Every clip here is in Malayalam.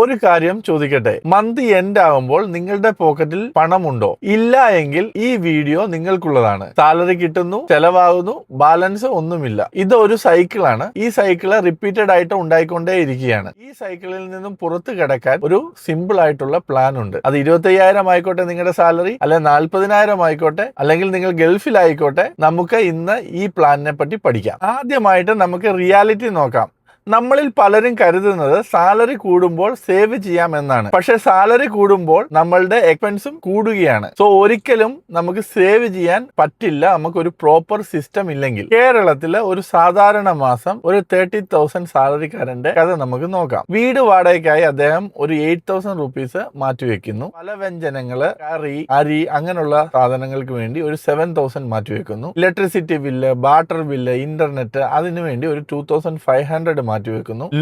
ഒരു കാര്യം ചോദിക്കട്ടെ, മന്ത് എൻഡ് ആകുമ്പോൾ നിങ്ങളുടെ പോക്കറ്റിൽ പണമുണ്ടോ? ഇല്ല എങ്കിൽ ഈ വീഡിയോ നിങ്ങൾക്കുള്ളതാണ്. സാലറി കിട്ടുന്നു, ചെലവാകുന്നു, ബാലൻസ് ഒന്നുമില്ല. ഇത് ഒരു സൈക്കിളാണ്. ഈ സൈക്കിള് റിപ്പീറ്റഡ് ആയിട്ട് ഉണ്ടായിക്കൊണ്ടേ ഇരിക്കുകയാണ്. ഈ സൈക്കിളിൽ നിന്നും പുറത്തു കിടക്കാൻ ഒരു സിമ്പിൾ ആയിട്ടുള്ള പ്ലാൻ ഉണ്ട്. അത് 25,000 ആയിക്കോട്ടെ നിങ്ങളുടെ സാലറി, അല്ലെ 40,000 ആയിക്കോട്ടെ, അല്ലെങ്കിൽ നിങ്ങൾ ഗൾഫിലായിക്കോട്ടെ, നമുക്ക് ഇന്ന് ഈ പ്ലാനിനെ പറ്റി പഠിക്കാം. ആദ്യമായിട്ട് നമുക്ക് റിയാലിറ്റി നോക്കാം. നമ്മളിൽ പലരും കരുതുന്നത് സാലറി കൂടുമ്പോൾ സേവ് ചെയ്യാം എന്നാണ്. പക്ഷെ സാലറി കൂടുമ്പോൾ നമ്മളുടെ എക്സ്പെൻസും കൂടുകയാണ്. സോ ഒരിക്കലും നമുക്ക് സേവ് ചെയ്യാൻ പറ്റില്ല, നമുക്കൊരു പ്രോപ്പർ സിസ്റ്റം ഇല്ലെങ്കിൽ. കേരളത്തിലെ ഒരു സാധാരണ മാസം ഒരു 30,000 സാലറിക്കാരന്റെ കഥ നമുക്ക് നോക്കാം. വീട് വാടകയ്ക്കായി അദ്ദേഹം ഒരു 8,000 റുപ്പീസ് മാറ്റിവെക്കുന്നു. പല വ്യഞ്ജനങ്ങള്, കറി, അരി അങ്ങനെയുള്ള സാധനങ്ങൾക്ക് വേണ്ടി ഒരു 7,000 മാറ്റിവെക്കുന്നു. Electricity bill, water bill, internet അതിനു വേണ്ടി ഒരു 2,500 മാറ്റിവെക്കുന്നു.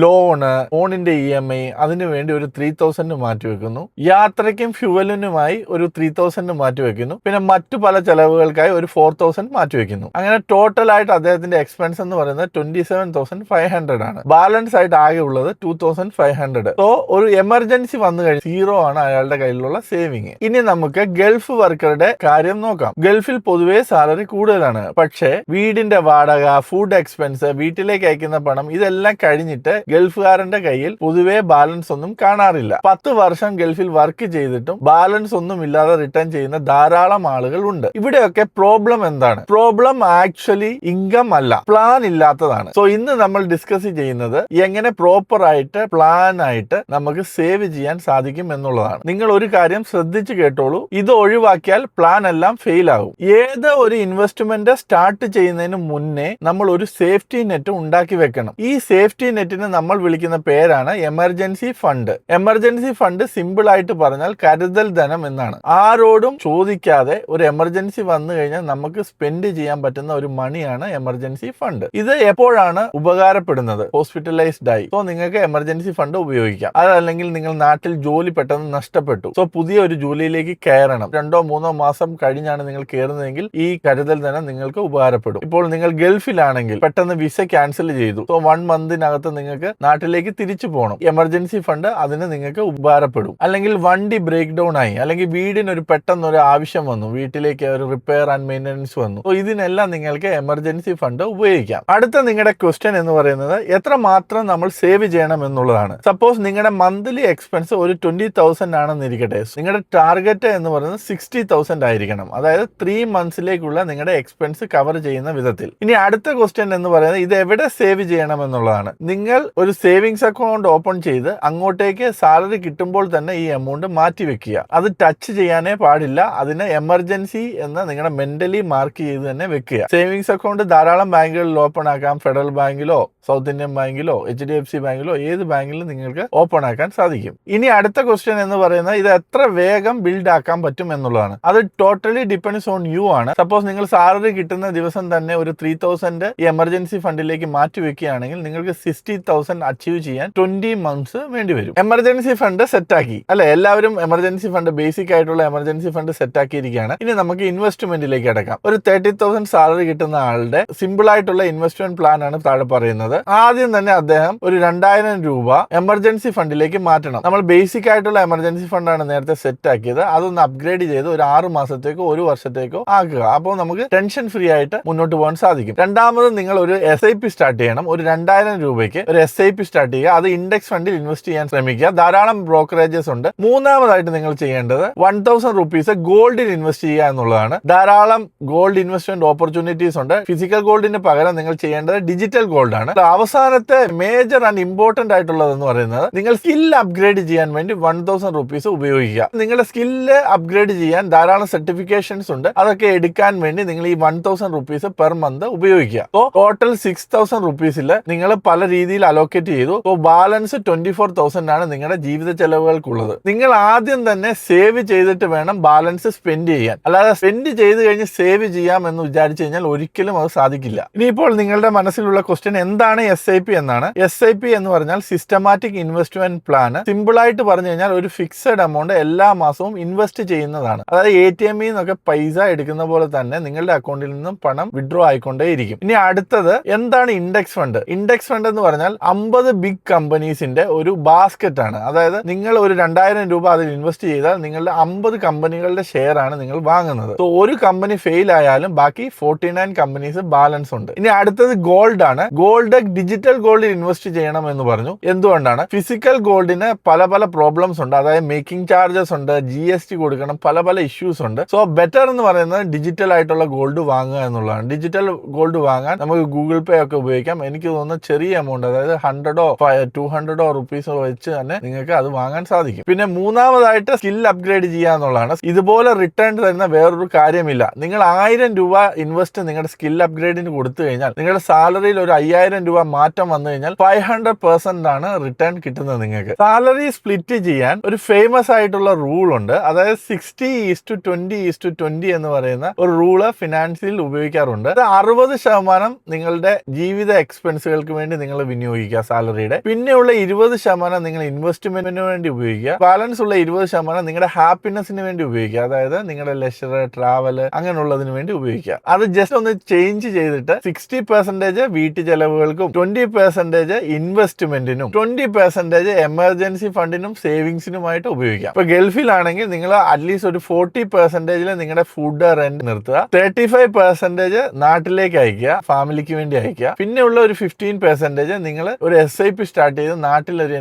ലോണ്, ഫോണിന്റെ EMI അതിനുവേണ്ടി ഒരു 3,000 മാറ്റിവെക്കുന്നു. യാത്രയ്ക്കും ഫ്യൂവലിനുമായി ഒരു 3,000 മാറ്റിവെക്കുന്നു. പിന്നെ മറ്റു പല ചെലവുകൾക്കായി ഒരു 4,000 മാറ്റിവെക്കുന്നു. അങ്ങനെ ടോട്ടൽ ആയിട്ട് അദ്ദേഹത്തിന്റെ എക്സ്പെൻസ് എന്ന് പറയുന്നത് 27,500 ആണ്. ബാലൻസ് ആയിട്ട് ആകെ ഉള്ളത് 2,500. സോ ഒരു എമർജൻസി വന്നു കഴിഞ്ഞാൽ 0 ആണ് അയാളുടെ കയ്യിലുള്ള സേവിങ്. ഇനി നമുക്ക് ഗൾഫ് വർക്കറുടെ കാര്യം നോക്കാം. ഗൾഫിൽ പൊതുവേ സാലറി കൂടുതലാണ്. പക്ഷേ വീടിന്റെ വാടക, ഫുഡ് എക്സ്പെൻസ്, വീട്ടിലേക്ക് അയക്കുന്ന പണം ഇതെല്ലാം കഴിഞ്ഞിട്ട് ഗൾഫുകാരന്റെ കയ്യിൽ പൊതുവെ ബാലൻസ് ഒന്നും കാണാറില്ല. 10 വർഷം ഗൾഫിൽ വർക്ക് ചെയ്തിട്ടും ബാലൻസ് ഒന്നും ഇല്ലാതെ റിട്ടേൺ ചെയ്യുന്ന ധാരാളം ആളുകൾ ഉണ്ട്. ഇവിടെയൊക്കെ പ്രോബ്ലം എന്താണ്? പ്രോബ്ലം ആക്ച്വലി ഇൻകം അല്ല, പ്ലാൻ ഇല്ലാത്തതാണ്. സോ ഇന്ന് നമ്മൾ ഡിസ്കസ് ചെയ്യുന്നത് എങ്ങനെ പ്രോപ്പർ ആയിട്ട് പ്ലാൻ ആയിട്ട് നമുക്ക് സേവ് ചെയ്യാൻ സാധിക്കും എന്നുള്ളതാണ്. നിങ്ങൾ ഒരു കാര്യം ശ്രദ്ധിച്ചു കേട്ടോളൂ, ഇത് ഒഴിവാക്കിയാൽ പ്ലാൻ എല്ലാം ഫെയിൽ ആകും. ഏത് ഒരു ഇൻവെസ്റ്റ്മെന്റ് സ്റ്റാർട്ട് ചെയ്യുന്നതിന് മുന്നേ നമ്മൾ ഒരു സേഫ്റ്റി നെറ്റ് ഉണ്ടാക്കി വെക്കണം. ഈ സേഫ്റ്റി നെറ്റിന് നമ്മൾ വിളിക്കുന്ന പേരാണ് emergency fund. Emergency fund simple ആയിട്ട് പറഞ്ഞാൽ കരുതൽ ധനം എന്നാണ്. ആരോടും ചോദിക്കാതെ ഒരു എമർജൻസി വന്നു കഴിഞ്ഞാൽ നമുക്ക് സ്പെൻഡ് ചെയ്യാൻ പറ്റുന്ന ഒരു മണിയാണ് എമർജൻസി ഫണ്ട്. ഇത് എപ്പോഴാണ് ഉപകാരപ്പെടുന്നത്? ഹോസ്പിറ്റലൈസ്ഡ് ആയി. സോ നിങ്ങൾക്ക് എമർജൻസി ഫണ്ട് ഉപയോഗിക്കാം. അതല്ലെങ്കിൽ നിങ്ങൾ നാട്ടിൽ ജോലി പെട്ടെന്ന് നഷ്ടപ്പെട്ടു, സോ പുതിയ ഒരു ജോലിയിലേക്ക് കയറണം. 2-3 മാസം കഴിഞ്ഞാണ് നിങ്ങൾ കയറുന്നതെങ്കിൽ ഈ കരുതൽ ധനം നിങ്ങൾക്ക് ഉപകാരപ്പെടും. ഇപ്പോൾ നിങ്ങൾ ഗൾഫിലാണെങ്കിൽ പെട്ടെന്ന് വിസ ക്യാൻസൽ ചെയ്തു, സോ 1 മന്തിനകത്ത് നിങ്ങൾക്ക് നാട്ടിലേക്ക് തിരിച്ചു പോകണം. എമർജൻസി ഫണ്ട് അതിന് നിങ്ങൾക്ക് ഉപകാരപ്പെടും. അല്ലെങ്കിൽ വണ്ടി ബ്രേക്ക് ഡൗൺ ആയി, അല്ലെങ്കിൽ വീടിനൊരു പെട്ടെന്ന് ഒരു ആവശ്യം വന്നു, വീട്ടിലേക്ക് ഒരു റിപ്പയർ ആൻഡ് മെയിൻ്റനൻസ് വന്നു. സോ ഇതിനെല്ലാം നിങ്ങൾക്ക് എമർജൻസി ഫണ്ട് ഉപയോഗിക്കാം. അടുത്ത നിങ്ങളുടെ ക്വസ്റ്റ്യൻ എന്ന് പറയുന്നത് എത്ര മാത്രം നമ്മൾ സേവ് ചെയ്യണം എന്നുള്ളതാണ്. സപ്പോസ് നിങ്ങളുടെ മന്ത്ലി എക്സ്പെൻസ് ഒരു 20,000 ആണെന്നിരിക്കട്ടെ. നിങ്ങളുടെ ടാർഗറ്റ് എന്ന് പറയുന്നത് 60,000 ആയിരിക്കണം. അതായത് 3 മന്ത്സിലേക്കുള്ള നിങ്ങളുടെ എക്സ്പെൻസ് കവർ ചെയ്യുന്ന വിധത്തിൽ. ഇനി അടുത്ത ക്വസ്റ്റ്യൻ എന്ന് പറയുന്നത് ഇത് എവിടെ സേവ് ചെയ്യണം എന്നുള്ളതാണ്. നിങ്ങൾ ഒരു സേവിങ്സ് അക്കൗണ്ട് ഓപ്പൺ ചെയ്ത് അങ്ങോട്ടേക്ക് സാലറി കിട്ടുമ്പോൾ തന്നെ ഈ എമൗണ്ട് മാറ്റി വെക്കുക. അത് ടച്ച് ചെയ്യാനേ പാടില്ല. അതിന് എമർജൻസി എന്ന് നിങ്ങളുടെ മെന്റലി മാർക്ക് ചെയ്ത് തന്നെ വെക്കുക. സേവിങ്സ് അക്കൗണ്ട് ധാരാളം ബാങ്കുകളിൽ ഓപ്പൺ ആക്കാം. ഫെഡറൽ ബാങ്കിലോ, സൗത്ത് ഇന്ത്യൻ ബാങ്കിലോ, HDFC ബാങ്കിലോ ഏത് ബാങ്കിലും നിങ്ങൾക്ക് ഓപ്പൺ ആക്കാൻ സാധിക്കും. ഇനി അടുത്ത ക്വസ്റ്റ്യൻ എന്ന് പറയുന്നത് ഇത് എത്ര വേഗം ബിൽഡ് ആക്കാൻ പറ്റും എന്നുള്ളതാണ്. അത് ടോട്ടലി ഡിപ്പെൻഡ്സ് ഓൺ യു ആണ്. സപ്പോസ് നിങ്ങൾ സാലറി കിട്ടുന്ന ദിവസം തന്നെ ഒരു 3,000 ഈ എമർജൻസി ഫണ്ടിലേക്ക് മാറ്റി വെക്കുകയാണെങ്കിൽ നിങ്ങൾക്ക് 60,000 അച്ചീവ് ചെയ്യാൻ 20 മന്ത്സ് വേണ്ടി വരും. എമർജൻസി ഫണ്ട് സെറ്റാക്കി അല്ലെ, എല്ലാവരും എമർജൻസി ഫണ്ട്, ബേസിക് ആയിട്ടുള്ള എമർജൻസി ഫണ്ട് സെറ്റാക്കിയിരിക്കുകയാണ്. ഇനി നമുക്ക് ഇൻവെസ്റ്റ്മെന്റിലേക്ക് അടക്കാം. ഒരു 30,000 സാലറി കിട്ടുന്ന ആളുടെ സിമ്പിൾ ആയിട്ടുള്ള ഇൻവെസ്റ്റ്മെന്റ് പ്ലാൻ ആണ് താഴെ പറയുന്നത്. ആദ്യം തന്നെ അദ്ദേഹം ഒരു 2,000 രൂപ എമർജൻസി ഫണ്ടിലേക്ക് മാറ്റണം. നമ്മൾ ബേസിക് ആയിട്ടുള്ള എമർജൻസി ഫണ്ടാണ് നേരത്തെ സെറ്റ് ആക്കിയത്. അതൊന്ന് അപ്ഗ്രേഡ് ചെയ്ത് ഒരു 6 മാസത്തേക്കോ 1 വർഷത്തേക്കോ ആക്കുക. അപ്പോൾ നമുക്ക് ടെൻഷൻ ഫ്രീ ആയിട്ട് മുന്നോട്ട് പോകാൻ സാധിക്കും. രണ്ടാമത് നിങ്ങൾ ഒരു SIP സ്റ്റാർട്ട് ചെയ്യണം. ഒരു 2,000 രൂപയ്ക്ക് ഒരു SIP സ്റ്റാർട്ട് ചെയ്യുക. അത് ഇൻഡെക്സ് ഫണ്ടിൽ ഇൻവെസ്റ്റ് ചെയ്യാൻ ശ്രമിക്കുക. ധാരാളം ബ്രോക്കറേജസ് ഉണ്ട്. മൂന്നാമതായിട്ട് നിങ്ങൾ ചെയ്യേണ്ടത് 1,000 റുപ്പീസ് ഗോൾഡിൽ ഇൻവെസ്റ്റ് ചെയ്യുക എന്നുള്ളതാണ്. ധാരാളം ഗോൾഡ് ഇൻവെസ്റ്റ്മെന്റ് ഓപ്പർച്യൂണിറ്റീസ് ഉണ്ട്. ഫിസിക്കൽ ഗോൾഡിന് പകരം നിങ്ങൾ ചെയ്യേണ്ടത് ഡിജിറ്റൽ ഗോൾഡ് ആണ്. അവസാനത്തെ മേജർ ആൻഡ് ഇമ്പോർട്ടന്റ് ആയിട്ടുള്ളത് എന്ന് പറയുന്നത് നിങ്ങൾ സ്കിൽ അപ്ഗ്രേഡ് ചെയ്യാൻ വേണ്ടി 1,000 റുപ്പീസ് ഉപയോഗിക്കുക. നിങ്ങളുടെ സ്കില്ല് അപ്ഗ്രേഡ് ചെയ്യാൻ ധാരാളം സർട്ടിഫിക്കേഷൻസ് ഉണ്ട്. അതൊക്കെ എടുക്കാൻ വേണ്ടി നിങ്ങൾ ഈ 1,000 റുപ്പീസ് പെർ മന്ത് ഉപയോഗിക്കുക. സോ ടോട്ടൽ 6,000 റുപ്പീസിൽ നിങ്ങൾ പല രീതിയിൽ അലോക്കേറ്റ് ചെയ്തു. സോ ബാലൻസ് 24,000 ആണ് നിങ്ങളുടെ ജീവിത ചെലവുകൾക്കുള്ളത്. നിങ്ങൾ ആദ്യം തന്നെ സേവ് ചെയ്തിട്ട് വേണം ബാലൻസ് സ്പെൻഡ് ചെയ്യാൻ. അല്ലാതെ സ്പെൻഡ് ചെയ്ത് കഴിഞ്ഞ് സേവ് ചെയ്യാം എന്ന് വിചാരിച്ചു കഴിഞ്ഞാൽ ഒരിക്കലും അത് സാധിക്കില്ല. ഇനിയിപ്പോൾ നിങ്ങളുടെ മനസ്സിലുള്ള ക്വസ്റ്റ്യൻ എന്താണ് SIP എന്നാണ്. SIP എന്ന് പറഞ്ഞാൽ സിസ്റ്റമാറ്റിക് ഇൻവെസ്റ്റ്മെന്റ് പ്ലാൻ. സിമ്പിൾ ആയിട്ട് പറഞ്ഞു കഴിഞ്ഞാൽ ഒരു ഫിക്സഡ് എമൗണ്ട് എല്ലാ മാസവും ഇൻവെസ്റ്റ് ചെയ്യുന്നതാണ്. അതായത് ATM നിന്നൊക്കെ പൈസ എടുക്കുന്ന പോലെ തന്നെ നിങ്ങളുടെ അക്കൗണ്ടിൽ നിന്നും പണം വിഡ്രോ ആയിക്കൊണ്ടേയിരിക്കും. ഇനി അടുത്തത് എന്താണ് index fund? Index fund fund എന്ന് പറഞ്ഞാൽ 50 ബിഗ് കമ്പനീസിന്റെ ഒരു ബാസ്ക്കറ്റ് ആണ്. അതായത് നിങ്ങൾ ഒരു 2000 രൂപ അതിൽ ഇൻവെസ്റ്റ് ചെയ്താൽ നിങ്ങളുടെ 50 കമ്പനികളുടെ ഷെയർ ആണ് നിങ്ങൾ വാങ്ങുന്നത്. സോ ഒരു കമ്പനി ഫെയിൽ ആയാലും ബാക്കി 49 കമ്പനീസ് ബാലൻസ് ഉണ്ട്. ഇനി അടുത്തത് ഗോൾഡ് ആണ്. ഗോൾഡ് ഡിജിറ്റൽ ഗോൾഡിൽ ഇൻവെസ്റ്റ് ചെയ്യണം എന്ന് പറഞ്ഞു. എന്തുകൊണ്ടാണ്? ഫിസിക്കൽ ഗോൾഡിന് പല പല പ്രോബ്ലംസ് ഉണ്ട്. അതായത് മേക്കിംഗ് ചാർജസ് ഉണ്ട്, GST കൊടുക്കണം, പല പല ഇഷ്യൂസ് ഉണ്ട്. സോ ബെറ്റർ എന്ന് പറയുന്നത് ഡിജിറ്റൽ ആയിട്ടുള്ള ഗോൾഡ് വാങ്ങുക എന്നുള്ളതാണ്. ഡിജിറ്റൽ ഗോൾഡ് വാങ്ങാൻ നമുക്ക് ഗൂഗിൾ പേ ഒക്കെ ഉപയോഗിക്കാം. എനിക്ക് തോന്നുന്നു ചെറിയ എമൗണ്ട്, അതായത് 100 200 റുപ്പീസ് വെച്ച് തന്നെ നിങ്ങൾക്ക് അത് വാങ്ങാൻ സാധിക്കും. പിന്നെ മൂന്നാമതായിട്ട് സ്കിൽ അപ്ഗ്രേഡ് ചെയ്യുക എന്നുള്ളതാണ്. ഇതുപോലെ റിട്ടേൺ തരുന്ന വേറൊരു കാര്യമില്ല. നിങ്ങൾ 1000 രൂപ ഇൻവെസ്റ്റ് നിങ്ങളുടെ സ്കിൽ അപ്ഗ്രേഡിന് കൊടുത്തു കഴിഞ്ഞാൽ നിങ്ങളുടെ സാലറിയിൽ ഒരു 5000 രൂപ മാറ്റം വന്നു കഴിഞ്ഞാൽ 500% ആണ് റിട്ടേൺ കിട്ടുന്നത്. നിങ്ങൾക്ക് സാലറി സ്പ്ലിറ്റ് ചെയ്യാൻ ഒരു ഫേമസ് ആയിട്ടുള്ള റൂൾ ഉണ്ട്. അതായത് 60:20:20 എന്ന് പറയുന്ന ഒരു റൂള് ഫിനാൻസിൽ ഉപയോഗിക്കാറുണ്ട്. 60% നിങ്ങളുടെ ജീവിത എക്സ്പെൻസുകൾക്ക് വേണ്ടി നിങ്ങൾ വിനിയോഗിക്കുക സാലറിയുടെ. പിന്നെയുള്ള 20% നിങ്ങൾ ഇൻവെസ്റ്റ്മെന്റിന് വേണ്ടി ഉപയോഗിക്കുക. ബാലൻസ് ഉള്ള 20% നിങ്ങളുടെ ഹാപ്പിനെസിന് വേണ്ടി ഉപയോഗിക്കുക. അതായത് നിങ്ങളുടെ ലെഷർ, ട്രാവൽ അങ്ങനെയുള്ളതിന് വേണ്ടി ഉപയോഗിക്കുക. അത് ജസ്റ്റ് ഒന്ന് ചേഞ്ച് ചെയ്തിട്ട് 60% വീട്ടു ചെലവുകൾക്കും 20% ഇൻവെസ്റ്റ്മെന്റിനും 20% എമർജൻസി ഫണ്ടിനും സേവിങ്സിനുമായിട്ട് ഉപയോഗിക്കാം. ഇപ്പൊ ഗൾഫിലാണെങ്കിൽ നിങ്ങൾ അറ്റ്ലീസ്റ്റ് ഒരു 40% നിങ്ങളുടെ ഫുഡ്, റെന്റ് നിർത്തുക. 35% നാട്ടിലേക്ക് അയക്കുക, ഫാമിലിക്ക് വേണ്ടി അയക്കുക. പിന്നെയുള്ള ഒരു 15% നിങ്ങൾ ഒരു SIP സ്റ്റാർട്ട് ചെയ്ത് നാട്ടിൽ ഒരു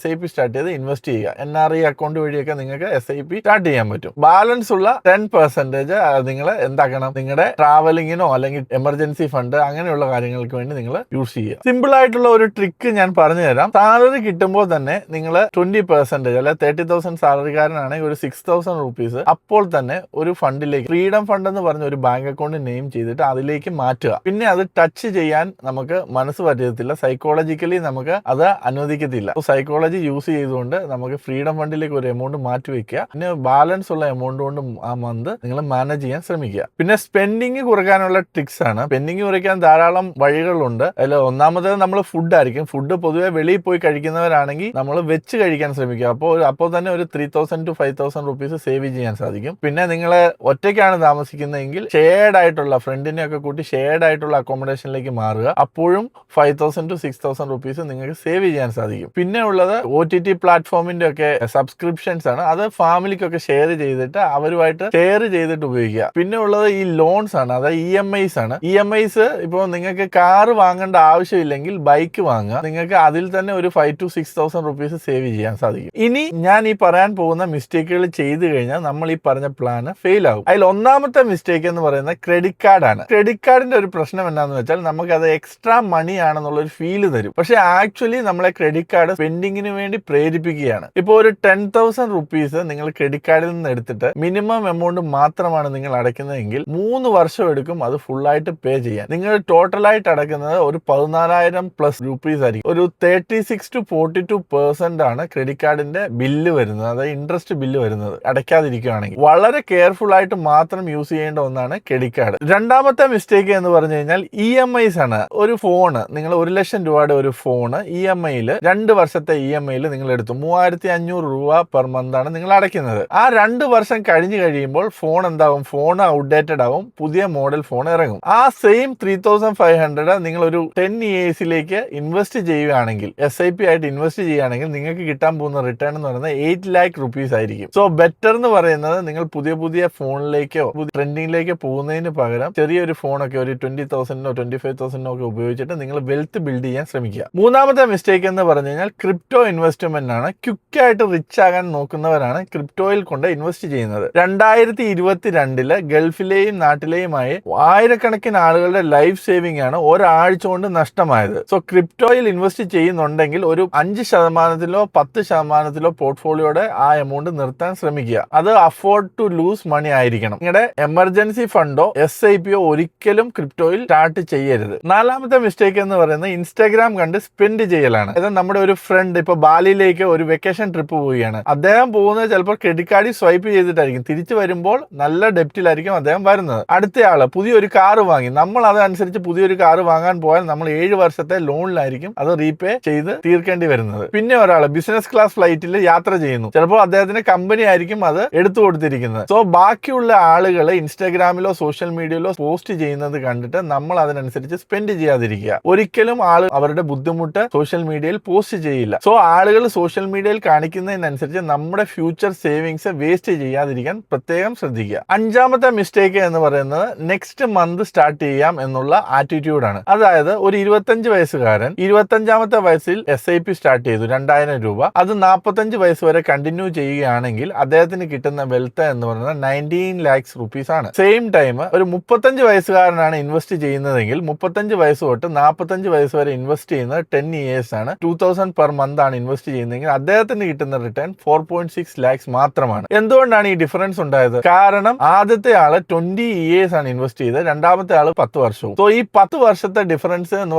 SIP സ്റ്റാർട്ട് ചെയ്ത് ഇൻവെസ്റ്റ് ചെയ്യുക. NRI അക്കൗണ്ട് വഴിയൊക്കെ നിങ്ങൾക്ക് SIP സ്റ്റാർട്ട് ചെയ്യാൻ പറ്റും. ബാലൻസ് ഉള്ള 10% നിങ്ങൾ എന്താക്കണം? നിങ്ങളുടെ ട്രാവലിങ്ങിനോ അല്ലെങ്കിൽ എമർജൻസി ഫണ്ട് അങ്ങനെയുള്ള കാര്യങ്ങൾക്ക് വേണ്ടി നിങ്ങൾ യൂസ് ചെയ്യുക. സിമ്പിൾ ആയിട്ടുള്ള ഒരു ട്രിക്ക് ഞാൻ പറഞ്ഞു തരാം. സാലറി കിട്ടുമ്പോൾ തന്നെ നിങ്ങൾ 20% അല്ലെ 30,000 സാലറിക്കാരനാണെങ്കിൽ ഒരു 6,000 റുപ്പീസ് അപ്പോൾ തന്നെ ഒരു ഫണ്ടിലേക്ക്, ഫ്രീഡം ഫണ്ട് എന്ന് പറഞ്ഞ ഒരു ബാങ്ക് അക്കൗണ്ട് നെയിം ചെയ്തിട്ട് അതിലേക്ക് മാറ്റുക. പിന്നെ അത് ടച്ച് ചെയ്യാൻ നമുക്ക് മനസ്സ് പറ്റത്തില്ല. സൈക്കോളജിക്കലി നമുക്ക് അത് അനുവദിക്കത്തില്ല. സൈക്കോളജി യൂസ് ചെയ്തുകൊണ്ട് നമുക്ക് ഫ്രീഡം ഫണ്ടിലേക്ക് ഒരു എമൗണ്ട് മാറ്റി വെക്കുക. പിന്നെ ബാലൻസ് ഉള്ള എമൗണ്ട് കൊണ്ട് ആ മന്ത് നിങ്ങൾ മാനേജ് ചെയ്യാൻ ശ്രമിക്കുക. പിന്നെ സ്പെൻഡിങ് കുറയ്ക്കാനുള്ള ട്രിക്സ് ആണ്. സ്പെൻഡിങ് കുറയ്ക്കാൻ ധാരാളം വഴികളുണ്ട്. അതിൽ ഒന്നാമത് നമ്മൾ ഫുഡ് ആയിരിക്കും. ഫുഡ് പൊതുവെ വെളിയിൽ പോയി കഴിക്കുന്നവരാണെങ്കിൽ നമ്മൾ വെച്ച് കഴിക്കാൻ ശ്രമിക്കുക. അപ്പോൾ തന്നെ ഒരു 3,000 to 5,000 റുപ്പീസ് സേവ് ചെയ്യാൻ സാധിക്കും. പിന്നെ നിങ്ങൾ ഒറ്റയ്ക്കാണ് താമസിക്കുന്നതെങ്കിൽ ഷെയർഡ് ആയിട്ടുള്ള ഫ്രണ്ടിനെ ഒക്കെ കൂട്ടി ഷെയർഡ് ആയിട്ടുള്ള അക്കോമഡേഷനിലേക്ക് മാറുക. അപ്പോഴും 5,000 to 6,000 റുപ്പീസ് നിങ്ങൾക്ക് സേവ് ചെയ്യാൻ സാധിക്കും. പിന്നെ ഉള്ളത് OTT പ്ലാറ്റ്ഫോമിന്റെ ഒക്കെ സബ്സ്ക്രിപ്ഷൻസ് ആണ്. അത് ഫാമിലിക്കൊക്കെ ഷെയർ ചെയ്തിട്ട് അവരുമായിട്ട് ഷെയർ ചെയ്തിട്ട് ഉപയോഗിക്കുക. പിന്നെ ഉള്ളത് ഈ ലോൺസ് ആണ്, അതായത് EMIs ആണ്. EMIs ഇപ്പോൾ നിങ്ങൾക്ക് കാറ് വാങ്ങേണ്ട ആവശ്യമില്ലെങ്കിൽ ബൈക്ക് വാങ്ങുക. നിങ്ങൾക്ക് അതിൽ തന്നെ ഒരു 5,000 to 6,000 റുപ്പീസ് സേവ് ചെയ്യാൻ സാധിക്കും. ഇനി ഞാൻ ഈ പറയാൻ പോകുന്ന മിസ്റ്റേക്കുകൾ ചെയ്തു കഴിഞ്ഞാൽ നമ്മൾ ഈ പറഞ്ഞ പ്ലാൻ ഫെയിൽ ആകും. അതിൽ ഒന്നാമത്തെ മിസ്റ്റേക്ക് എന്ന് പറയുന്നത് ക്രെഡിറ്റ് കാർഡ് ആണ്. ക്രെഡിറ്റ് കാർഡിന്റെ ഒരു പ്രശ്നം എന്താണെന്ന് വെച്ചാൽ നമുക്ക് അത് എക്സ്ട്രാ മണി ആണെന്നുള്ള ഒരു ഫീല് തരും. പക്ഷെ ആക്ച്വലി നമ്മളെ ക്രെഡിറ്റ് കാർഡ് സ്പെൻഡിങ്ങിന് വേണ്ടി പ്രേരിപ്പിക്കുകയാണ്. ഇപ്പോൾ ഒരു 10,000 റുപ്പീസ് നിങ്ങൾ ക്രെഡിറ്റ് കാർഡിൽ നിന്ന് എടുത്തിട്ട് മിനിമം എമൗണ്ട് മാത്രമാണ് നിങ്ങൾ അടയ്ക്കുന്നതെങ്കിൽ 3 വർഷം എടുക്കും അത് ഫുള്ളായിട്ട് പേ ചെയ്യാൻ. നിങ്ങൾ ടോട്ടലായിട്ട് അടയ്ക്കുന്നത് ഒരു 14,000 പ്ലസ് റുപ്പീസ് ആയിരിക്കും. ഒരു 36 to 42% ആണ് ക്രെഡിറ്റ് കാർഡിന്റെ ബില്ല് വരുന്നത്, അതായത് ഇൻട്രസ്റ്റ് ബില്ല് വരുന്നത് അടയ്ക്കാതിരിക്കുകയാണെങ്കിൽ. വളരെ കെയർഫുൾ ആയിട്ട് മാത്രം യൂസ് ചെയ്യേണ്ട ഒന്നാണ് ക്രെഡിറ്റ് കാർഡ്. രണ്ടാമത്തെ മിസ്റ്റേക്ക് എന്ന് പറഞ്ഞു കഴിഞ്ഞാൽ EMIs ആണ്. ഒരു ഫോണ്, നിങ്ങൾ 1,00,000 രൂപയുടെ ഒരു ഫോണ് EMIയിൽ 2 വർഷത്തെ EMIയിൽ നിങ്ങൾ എടുത്തു 3,500 രൂപ പെർ മന്ത് ആണ് നിങ്ങൾ അടയ്ക്കുന്നത്. ആ 2 വർഷം കഴിഞ്ഞ് കഴിയുമ്പോൾ ഫോൺ എന്താകും? ഫോൺ ഔട്ട്ഡേറ്റഡ് ആവും, പുതിയ മോഡൽ ഫോൺ ഇറങ്ങും. ആ സെയിം 3,500 നിങ്ങൾ ഒരു 10 yearsലേക്ക് ഇൻവെസ്റ്റ് ചെയ്യുകയാണെങ്കിൽ, SIP ആയിട്ട് ഇൻവെസ്റ്റ് ചെയ്യുകയാണെങ്കിൽ നിങ്ങൾക്ക് കിട്ടാൻ പോകുന്ന റിട്ടേൺ എന്ന് പറയുന്നത് 8 lakh റുപ്പീസ് ആയിരിക്കും. സോ ബെറ്റർ എന്ന് പറയുന്നത് നിങ്ങൾ പുതിയ ഫോണിലേക്കോ ട്രെൻഡിങ്ങിലേക്കോ പോകുന്നതിന് പകരം ചെറിയൊരു ഫോണൊക്കെ ഒരു 20,000 25,000 ഒക്കെ ഉപയോഗിച്ചിട്ട് നിങ്ങൾ വെൽത്ത് ബിൽഡ് ചെയ്യാൻ ശ്രമിക്കുക. മൂന്നാമത്തെ മിസ്റ്റേക്ക് എന്ന് പറഞ്ഞു കഴിഞ്ഞാൽ ക്രിപ്റ്റോ ഇൻവെസ്റ്റ്മെന്റ് ആണ്. ക്വിക്കായിട്ട് റിച്ച് ആകാൻ നോക്കുന്നവരാണ് ക്രിപ്റ്റോയിൽ കൊണ്ട് ഇൻവെസ്റ്റ് ചെയ്യുന്നത്. 2022 ഗൾഫിലെയും നാട്ടിലെയുമായി ആയിരക്കണക്കിന് ആളുകളുടെ ലൈഫ് സേവിംഗ് ആണ് ഒരാഴ്ച കൊണ്ട് നഷ്ടമായത്. സോ ക്രിപ്റ്റോയിൽ ഇൻവെസ്റ്റ് ചെയ്യുന്നുണ്ടെങ്കിൽ ഒരു 5%-ലോ 10%-ലോ പോർട്ട്ഫോളിയോയുടെ ആ എമൗണ്ട് നിർത്താൻ ശ്രമിക്കുക. അത് അഫോർഡ് ടു ലൂസ് മണി ആയിരിക്കണം. നിങ്ങളുടെ എമർജൻസി ഫണ്ടോ SIPയോ ഒരിക്കലും ക്രിപ്റ്റോയിൽ സ്റ്റാർട്ട് ചെയ്യരുത്. നാലാമത്തെ മിസ്റ്റേക്ക് എന്ന് പറയുന്നത് ഇൻസ്റ്റാഗ്രാം കണ്ട് സ്പെൻഡ് ചെയ്യലാണ്. അതായത് നമ്മുടെ ഒരു ഫ്രണ്ട് ഇപ്പൊ ബാലിയിലേക്ക് ഒരു വെക്കേഷൻ ട്രിപ്പ് പോവുകയാണ്. അദ്ദേഹം പോകുന്നത് ചിലപ്പോൾ ക്രെഡിറ്റ് കാർഡിൽ സ്വൈപ്പ് ചെയ്തിട്ടായിരിക്കും. തിരിച്ചു വരുമ്പോൾ നല്ല ഡെപ്റ്റിലായിരിക്കും അദ്ദേഹം വരുന്നത്. അടുത്തയാള് പുതിയൊരു കാറ് വാങ്ങി, നമ്മൾ അതനുസരിച്ച് പുതിയൊരു കാറ് വാങ്ങാൻ പോയാൽ നമ്മൾ 7 വർഷത്തെ ലോണിലായിരിക്കും അത് റീപേ ചെയ്ത് തീർക്കേണ്ടി വരുന്നത്. പിന്നെ ഒരാൾ ബിസിനസ് ക്ലാസ് ഫ്ലൈറ്റിൽ യാത്ര ചെയ്യുന്നു, ചിലപ്പോൾ അദ്ദേഹത്തിന്റെ കമ്പനി ആയിരിക്കും അത് എടുത്തു കൊടുത്തിരിക്കുന്നത്. സോ ബാക്കിയുള്ള ആളുകൾ ഇൻസ്റ്റാഗ്രാമിലോ സോഷ്യൽ മീഡിയയിലോ പോസ്റ്റ് ചെയ്യുന്നത് കണ്ടിട്ട് നമ്മൾ അതിനനുസരിച്ച് സ്പെൻഡ് ചെയ്യാതിരിക്കുക. ഒരിക്കലും ഒരിക്കലും ആൾ അവരുടെ ബുദ്ധിമുട്ട് സോഷ്യൽ മീഡിയയിൽ പോസ്റ്റ് ചെയ്യില്ല. സോ ആളുകൾ സോഷ്യൽ മീഡിയയിൽ കാണിക്കുന്നതിനനുസരിച്ച് നമ്മുടെ ഫ്യൂച്ചർ സേവിങ്സ് വേസ്റ്റ് ചെയ്യാതിരിക്കാൻ പ്രത്യേകം ശ്രദ്ധിക്കുക. അഞ്ചാമത്തെ മിസ്റ്റേക്ക് എന്ന് പറയുന്നത് നെക്സ്റ്റ് മന്ത് സ്റ്റാർട്ട് ചെയ്യാം എന്നുള്ള ആറ്റിറ്റ്യൂഡാണ്. അതായത് ഒരു 25 വയസ്സുകാരൻ 25ാമത്തെ വയസ്സിൽ SIP സ്റ്റാർട്ട് ചെയ്തു 2000 രൂപ. അത് 45 വയസ്സ് വരെ കണ്ടിന്യൂ ചെയ്യുകയാണെങ്കിൽ അദ്ദേഹത്തിന് കിട്ടുന്ന വെൽത്ത് എന്ന് പറയുന്നത് 19 lakhs rupees ആണ്. സെയിം ടൈം ഒരു 35 വയസ്സുകാരനാണ് ഇൻവെസ്റ്റ് ചെയ്യുന്നതെങ്കിൽ 35 വയസ്സ് തൊട്ട് 45 വയസ്സ് വരെ ഇൻവെസ്റ്റ് ചെയ്യുന്നത് 10 years ആണ്. 2000 per month ആണ് ഇൻവെസ്റ്റ് ചെയ്യുന്നതെങ്കിൽ അദ്ദേഹത്തിന് കിട്ടുന്ന റിട്ടേൺ 4.6 lakhs മാത്രമാണ്. എന്തുകൊണ്ടാണ് ഈ ഡിഫറൻസ് ഉണ്ടായത്? കാരണം ആദ്യത്തെ ആള് 20 years ആണ് ഇൻവെസ്റ്റ് ചെയ്തത്, രണ്ടാമത്തെ ആള് 10 വർഷവും. സോ ഈ 10 വർഷത്തെ ഡിഫറൻസ് എന്ന്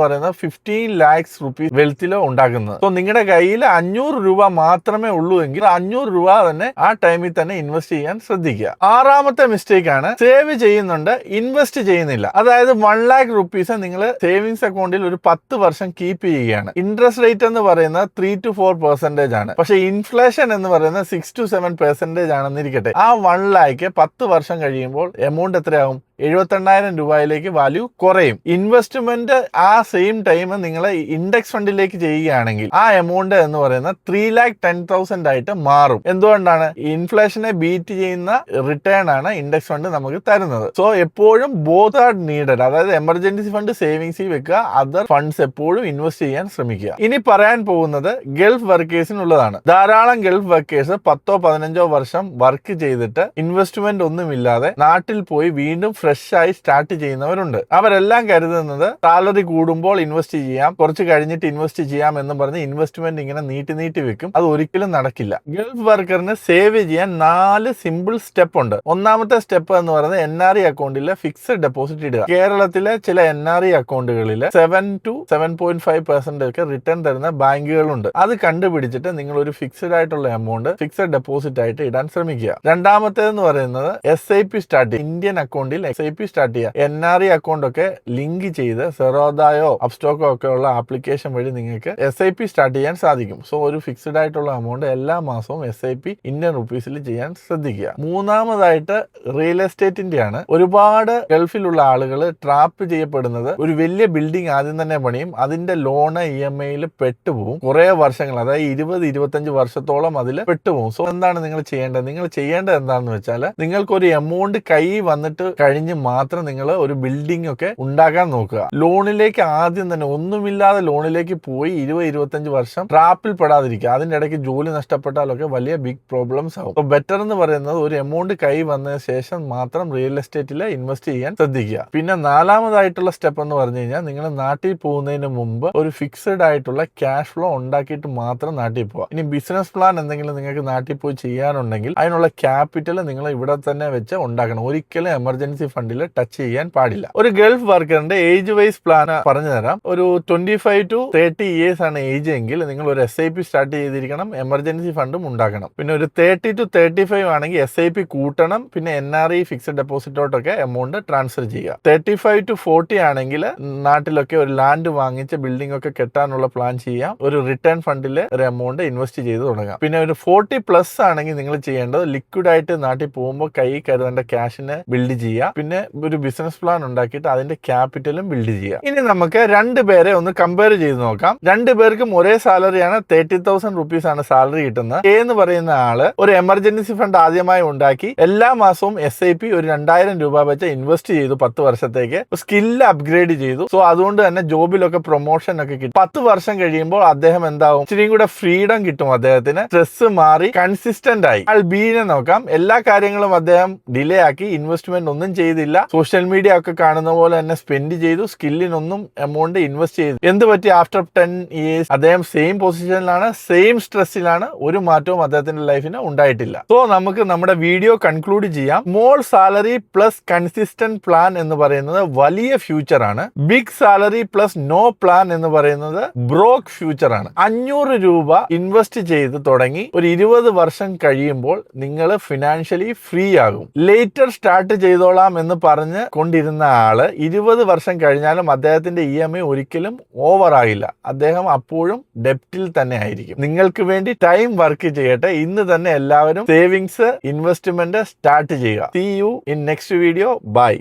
പറയുന്നത് 15 lakhs rupees വെൽത്തിലോ ഉണ്ടാക്കുന്നത്. സോ നിങ്ങളുടെ കയ്യിൽ 500 രൂപ മാത്രമേ ഉള്ളൂ എങ്കിൽ 500 രൂപ തന്നെ ആ ടൈമിൽ തന്നെ ഇൻവെസ്റ്റ് ചെയ്യാൻ ശ്രദ്ധിക്കുക. ആറാമത്തെ മിസ്റ്റേക്ക് ആണ് സേവ് ചെയ്യുന്നുണ്ട്, ഇൻവെസ്റ്റ് ചെയ്യുന്നില്ല. അതായത് 1 lakh rupees നിങ്ങൾ സേവിങ്സ് അക്കൗണ്ടിൽ ഒരു 10 വർഷം കീപ്പ് ചെയ്യുകയാണ്. ഇൻട്രസ്റ്റ് റേറ്റ് എന്ന് പറയുന്നത് 3 to 4% ആണ്. പക്ഷെ ഇൻഫ്ലേഷൻ എന്ന് പറയുന്നത് 6 to 7% ആണെന്നിരിക്കട്ടെ. ആ 1 lakh 10 വർഷം കഴിയുമ്പോൾ എമൗണ്ട് എത്രയാവും? 78,000 രൂപയിലേക്ക് വാല്യൂ കുറയും. ഇൻവെസ്റ്റ്മെന്റ് ആ സെയിം ടൈം നിങ്ങൾ ഇൻഡെക്സ് ഫണ്ടിലേക്ക് ചെയ്യുകയാണെങ്കിൽ ആ എമൗണ്ട് എന്ന് പറയുന്നത് 3,10,000 ആയിട്ട് മാറും. എന്തുകൊണ്ടാണ്? ഇൻഫ്ലേഷനെ ബീറ്റ് ചെയ്യുന്ന റിട്ടേൺ ആണ് ഇൻഡെക്സ് ഫണ്ട് നമുക്ക് തരുന്നത്. സോ എപ്പോഴും ബോത്ത് ആർ നീഡഡ്. അതായത് എമർജൻസി ഫണ്ട് സേവിങ്സിൽ വെക്കുക, അതർ ഫണ്ട്സ് എപ്പോഴും ഇൻവെസ്റ്റ് ചെയ്യാൻ ശ്രമിക്കുക. ഇനി പറയാൻ പോകുന്നത് ഗൾഫ് വർക്കേഴ്സിനുള്ളതാണ്. ധാരാളം ഗൾഫ് വർക്കേഴ്സ് 10-15 വർഷം വർക്ക് ചെയ്തിട്ട് ഇൻവെസ്റ്റ്മെന്റ് ഒന്നുമില്ലാതെ നാട്ടിൽ പോയി വീണ്ടും ഫ്രഷ് ആയി സ്റ്റാർട്ട് ചെയ്യുന്നവരുണ്ട്. അവരെല്ലാം കരുതുന്നത് സാലറി കൂടുമ്പോൾ ഇൻവെസ്റ്റ് ചെയ്യാം, കുറച്ച് കഴിഞ്ഞിട്ട് ഇൻവെസ്റ്റ് ചെയ്യാം എന്ന് പറഞ്ഞ് ഇൻവെസ്റ്റ്മെന്റ് ഇങ്ങനെ നീട്ടി വെക്കും. അത് ഒരിക്കലും നടക്കില്ല. ഗൾഫ് വർക്കറിന് സേവ് ചെയ്യാൻ 4 സിമ്പിൾ സ്റ്റെപ്പ് ഉണ്ട്. ഒന്നാമത്തെ സ്റ്റെപ്പ് എന്ന് പറയുന്നത് NRE അക്കൗണ്ടിലെ ഫിക്സഡ് ഡെപ്പോസിറ്റ് ഇടുക. കേരളത്തിലെ ചില NRE അക്കൗണ്ടുകളിൽ 7 to 7.5% ഒക്കെ റിട്ടേൺ തരുന്ന ബാങ്കുകളുണ്ട്. അത് കണ്ടുപിടിച്ചിട്ട് നിങ്ങൾ ഒരു ഫിക്സഡ് ആയിട്ടുള്ള എമൗണ്ട് ഫിക്സഡ് ഡെപ്പോസിറ്റ് ആയിട്ട് ഇടാൻ ശ്രമിക്കുക. രണ്ടാമത്തേതെന്ന് പറയുന്നത് SIP സ്റ്റാർട്ട് ചെയ്യുക. ഇന്ത്യൻ അക്കൗണ്ടിൽ SIP സ്റ്റാർട്ട് ചെയ്യുക. NRE അക്കൗണ്ട് ഒക്കെ ലിങ്ക് ചെയ്ത് സെറോദായോ അപ്സ്റ്റോക്കോ ഒക്കെ ഉള്ള ആപ്ലിക്കേഷൻ വഴി നിങ്ങൾക്ക് SIP സ്റ്റാർട്ട് ചെയ്യാൻ സാധിക്കും. സോ ഒരു ഫിക്സഡ് ആയിട്ടുള്ള എമൗണ്ട് എല്ലാ മാസവും SIP ഇന്ത്യൻ റുപ്പീസിൽ ചെയ്യാൻ ശ്രദ്ധിക്കുക. മൂന്നാമതായിട്ട് റിയൽ എസ്റ്റേറ്റിന്റെ ആണ്. ഒരുപാട് ഗൾഫിലുള്ള ആളുകൾ ട്രാപ്പ് ചെയ്യപ്പെടുന്നത് ഒരു വലിയ ബിൽഡിംഗ് ആദ്യം തന്നെ പണിയും, അതിന്റെ ലോണ് EMI പെട്ടുപോകും. കുറെ വർഷങ്ങൾ, അതായത് 20-25 വർഷത്തോളം അതിൽ പെട്ടുപോകും. സോ എന്താണ് നിങ്ങൾ ചെയ്യേണ്ടത്? നിങ്ങൾ ചെയ്യേണ്ടത് എന്താണെന്ന് വെച്ചാൽ നിങ്ങൾക്കൊരു എമൗണ്ട് കൈ വന്നിട്ട് കഴിഞ്ഞ് മാത്രം നിങ്ങൾ ഒരു ബിൽഡിംഗ് ഒക്കെ ഉണ്ടാക്കാൻ നോക്കുക. ലോണിലേക്ക് ആദ്യം തന്നെ ഒന്നുമില്ലാതെ ലോണിലേക്ക് പോയി 20-25 വർഷം ട്രാപ്പിൽ പെടാതിരിക്കുക. അതിന്റെ ഇടയ്ക്ക് ജോലി നഷ്ടപ്പെട്ടാലൊക്കെ വലിയ ബിഗ് പ്രോബ്ലംസ് ആവും. അപ്പോൾ ബെറ്റർ എന്ന് പറയുന്നത് ഒരു എമൗണ്ട് കൈ വന്നതിന് ശേഷം മാത്രം റിയൽ എസ്റ്റേറ്റിൽ ഇൻവെസ്റ്റ് ചെയ്യാൻ ശ്രദ്ധിക്കുക. പിന്നെ നാലാമതായിട്ടുള്ള സ്റ്റെപ്പ് എന്ന് പറഞ്ഞു കഴിഞ്ഞാൽ നിങ്ങൾ നാട്ടിൽ പോകുന്നതിന് മുമ്പ് ഒരു ഫിക്സഡ് ആയിട്ടുള്ള ക്യാഷ് ഫ്ലോ ഉണ്ടാക്കിയിട്ട് മാത്രം നാട്ടിൽ പോവുക. ഇനി ബിസിനസ് പ്ലാൻ എന്തെങ്കിലും നിങ്ങൾക്ക് നാട്ടിൽ പോയി ചെയ്യാനുണ്ടെങ്കിൽ അതിനുള്ള ക്യാപിറ്റൽ നിങ്ങൾ ഇവിടെ തന്നെ വെച്ച് ഉണ്ടാക്കണം. ഒരിക്കലും എമർജൻസി ഫണ്ടിൽ ടച്ച് ചെയ്യാൻ പാടില്ല. ഒരു ഗൾഫ് വർക്കറിന്റെ ഏജ് വൈസ് പ്ലാൻ പറഞ്ഞു തരാം. ഒരു 25 to 30 years ആണ് ഏജ് എങ്കിൽ നിങ്ങൾ ഒരു SIP സ്റ്റാർട്ട് ചെയ്തിരിക്കണം, എമർജൻസി ഫണ്ടും ഉണ്ടാക്കണം. പിന്നെ ഒരു 30 to 35 ആണെങ്കിൽ SIP കൂട്ടണം, പിന്നെ NRE ഫിക്സഡ് ഡെപ്പോസിറ്റോട്ടൊക്കെ എമൗണ്ട് ട്രാൻസ്ഫർ ചെയ്യുക. 35 to 40 ആണെങ്കിൽ നാട്ടിലൊക്കെ ഒരു ലാൻഡ് വാങ്ങിച്ച് ബിൽഡിംഗ് ഒക്കെ കെട്ടാനുള്ള പ്ലാൻ ചെയ്യാം. ഒരു റിട്ടേൺ ഫണ്ടിൽ ഒരു എമൗണ്ട് ഇൻവെസ്റ്റ് ചെയ്ത് തുടങ്ങാം. പിന്നെ ഒരു 40+ ആണെങ്കിൽ നിങ്ങൾ ചെയ്യേണ്ടത് ലിക്വിഡ് ആയിട്ട് നാട്ടിൽ പോകുമ്പോൾ കൈ കരുതേണ്ട ക്യാഷിനെ ബിൽഡ് ചെയ്യുക. പിന്നെ ഒരു ബിസിനസ് പ്ലാൻ ഉണ്ടാക്കിയിട്ട് അതിന്റെ ക്യാപിറ്റലും ബിൽഡ് ചെയ്യുക. ഇനി നമുക്ക് രണ്ടുപേരെ ഒന്ന് കമ്പയർ ചെയ്ത് നോക്കാം. രണ്ടുപേർക്കും ഒരേ സാലറിയാണ്, 30,000 rupees ആണ് സാലറി കിട്ടുന്നത്. എന്ന് പറയുന്ന ആള് ഒരു എമർജൻസി ഫണ്ട് ആദ്യമായി ഉണ്ടാക്കി എല്ലാ മാസവും SIP ഒരു 2,000 രൂപ വെച്ച് ഇൻവെസ്റ്റ് ചെയ്തു 10 വർഷത്തേക്ക്. സ്കില്ല് അപ്ഗ്രേഡ് ചെയ്തു. സോ അതുകൊണ്ട് തന്നെ ജോബിലൊക്കെ പ്രൊമോഷൻ ഒക്കെ കിട്ടും. 10 വർഷം കഴിയുമ്പോൾ അദ്ദേഹം എന്താവും? ഇച്ചിരിയും കൂടെ ഫ്രീഡം കിട്ടും അദ്ദേഹത്തിന്. സ്ട്രെസ് മാറി കൺസിസ്റ്റന്റ് ആയി. ബീനെ നോക്കാം. എല്ലാ കാര്യങ്ങളും അദ്ദേഹം ഡിലേ ആക്കി, ഇൻവെസ്റ്റ്മെന്റ് ഒന്നും ചെയ്തില്ല, സോഷ്യൽ മീഡിയ ഒക്കെ കാണുന്ന പോലെ തന്നെ സ്പെൻഡ് ചെയ്തു, സ്കില്ലിനൊന്നും എമൗണ്ട് ഇൻവെസ്റ്റ് ചെയ്തു. എന്ത് പറ്റി? ആഫ്റ്റർ 10 years അദ്ദേഹം സെയിം പൊസിഷനിലാണ്, സെയിം സ്ട്രെസ്സിലാണ്. ഒരു മാറ്റവും അദ്ദേഹത്തിന്റെ ലൈഫിന് ഉണ്ടായിട്ടില്ല. സോ നമുക്ക് നമ്മുടെ വീഡിയോ കൺക്ലൂഡ് ചെയ്യാം. Small salary plus consistent plan എന്ന് പറയുന്നത് വലിയ ഫ്യൂച്ചർ ആണ്. Big salary plus no plan എന്ന് പറയുന്നത് ബ്രോക്ക് ഫ്യൂച്ചർ ആണ്. 500 രൂപ ഇൻവെസ്റ്റ് ചെയ്ത് തുടങ്ങി ഒരു 20 വർഷം കഴിയുമ്പോൾ നിങ്ങൾ ഫിനാൻഷ്യലി ഫ്രീ ആകും. ലേറ്റർ സ്റ്റാർട്ട് ചെയ്തോളാം എന്ന് പറഞ്ഞ് കൊണ്ടിരുന്ന ആള് 20 വർഷം കഴിഞ്ഞാലും അദ്ദേഹത്തിന്റെ EMI ഒരിക്കലും ഓവർ ആകില്ല. അദ്ദേഹം അപ്പോഴും ഡെപ്റ്റിൽ തന്നെ ആയിരിക്കും. നിങ്ങൾക്ക് വേണ്ടി ടൈം വർക്ക് ചെയ്യട്ടെ. ഇന്ന് തന്നെ എല്ലാവരും സേവിങ്സ് ഇൻവെസ്റ്റ്മെന്റ് സ്റ്റാർട്ട് ചെയ്യുക. See you in next video. Bye.